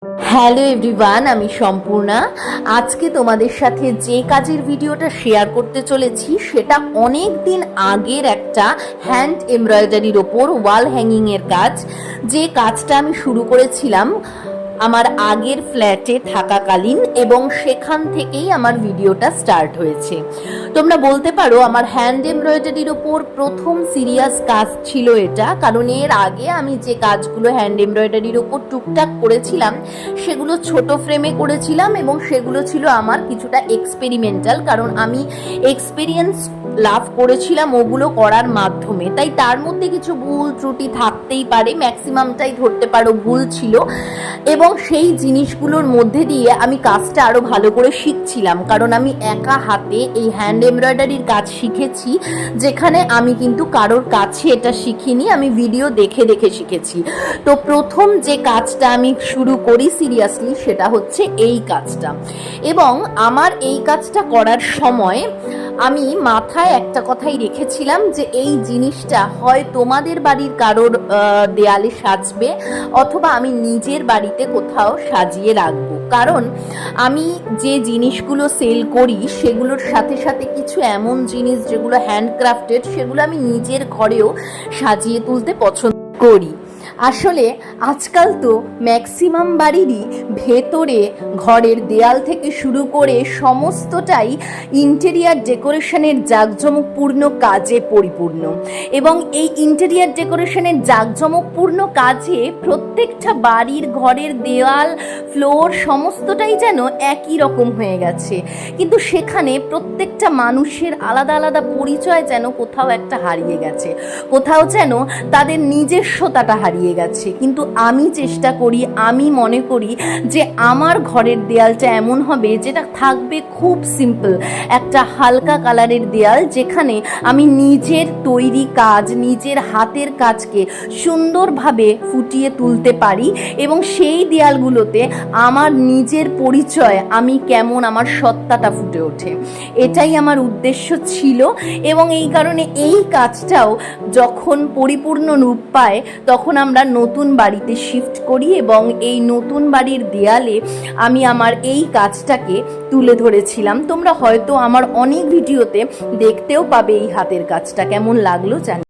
Hello everyone, আমি সম্পূর্ণা। আজকে তোমাদের সাথে যে কাজের ভিডিওটা শেয়ার করতে চলেছি সেটা অনেক দিন আগের একটা হ্যান্ড এমব্রয়ডারির ওপর ওয়াল হ্যাঙ্গিংয়ের কাজ। যে কাজটা আমি শুরু করেছিলাম আমার আগের ফ্ল্যাটে থাকাকালীন, এবং সেখান থেকেই আমার ভিডিওটা স্টার্ট হয়েছে। তোমরা বলতে পারো আমার হ্যান্ড এমব্রয়ডারির ওপর প্রথম সিরিয়াস কাজ ছিল এটা, কারণ এর আগে আমি যে কাজগুলো হ্যান্ড এমব্রয়ডারির ওপর টুকটাক করেছিলাম সেগুলো ছোট ফ্রেমে করেছিলাম, এবং সেগুলো ছিল আমার কিছুটা এক্সপেরিমেন্টাল, কারণ আমি এক্সপিরিয়েন্স লাভ করেছিলাম ওগুলো করার মাধ্যমে। তাই তার মধ্যে কিছু ভুল ত্রুটি থাকতেই পারে, ম্যাক্সিমামটাই ধরতে পারো ভুল ছিল, এবং সেই জিনিসগুলোর মধ্যে দিয়ে আমি কাজটা আরো ভালো করে শিখছিলাম, কারণ আমি একা হাতে এই হ্যান্ড এমব্রয়ডারির কাজ শিখেছি, যেখানে আমি কিন্তু কারোর কাছে এটা শিখিনি, আমি ভিডিও দেখে দেখে শিখেছি। তো প্রথম যে কাজটা আমি শুরু করি সিরিয়াসলি সেটা হচ্ছে এই কাজটা, এবং আমার এই কাজটা করার সময় আমি মাথায় একটা কথাই রেখেছিলাম যে এই জিনিসটা হয় তোমাদের বাড়ির কারোর দেয়ালে সাজবে, অথবা আমি নিজের বাড়িতে কোথাও সাজিয়ে রাখবো, কারণ আমি যে জিনিসগুলো সেল করি সেগুলোর সাথে সাথে কিছু এমন জিনিস যেগুলো হ্যান্ডক্রাফটেড সেগুলো আমি নিজের ঘরেও সাজিয়ে তুলতে পছন্দ করি। আসলে আজকাল তো ম্যাক্সিমাম বাড়িরই ভেতরে ঘরের দেয়াল থেকে শুরু করে সমস্তটাই ইন্টেরিয়ার ডেকোরেশনের জাঁকজমকপূর্ণ কাজে পরিপূর্ণ, এবং এই ইন্টেরিয়ার ডেকোরেশনের জাঁকজমকপূর্ণ কাজে প্রত্যেকটা বাড়ির ঘরের দেওয়াল ফ্লোর সমস্তটাই যেন একই রকম হয়ে গেছে, কিন্তু সেখানে প্রত্যেকটা মানুষের আলাদা আলাদা পরিচয় যেন কোথাও একটা হারিয়ে গেছে, কোথাও যেন তাদের নিজস্বতাটা হারিয়ে গেছে। কিন্তু আমি চেষ্টা করি, আমি মনে করি যে আমার ঘরের দেয়ালটা এমন হবে যেটা থাকবে খুব সিম্পল, একটা হালকা কালারের দেয়াল, যেখানে আমি নিজের তৈরি কাজ, নিজের হাতের কাজকে সুন্দরভাবে ফুটিয়ে তুলতে পারি, এবং সেই দেয়ালগুলোতে আমার নিজের পরিচয়, আমি কেমন, আমার সত্তাটা ফুটে ওঠে। এটাই আমার উদ্দেশ্য ছিল, এবং এই কারণে এই কাজটাও যখন পরিপূর্ণ রূপ পায় তখন আমরা নতুন বাড়িতে শিফট করি, এবং এই নতুন বাড়ির দেয়ালে আমি আমার এই কাজটাকে তুলে ধরেছিলাম। তোমরা হয়তো আমার অনেক ভিডিওতে দেখতেও পাবে এই হাতের কাজটা, কেমন লাগলো জানি।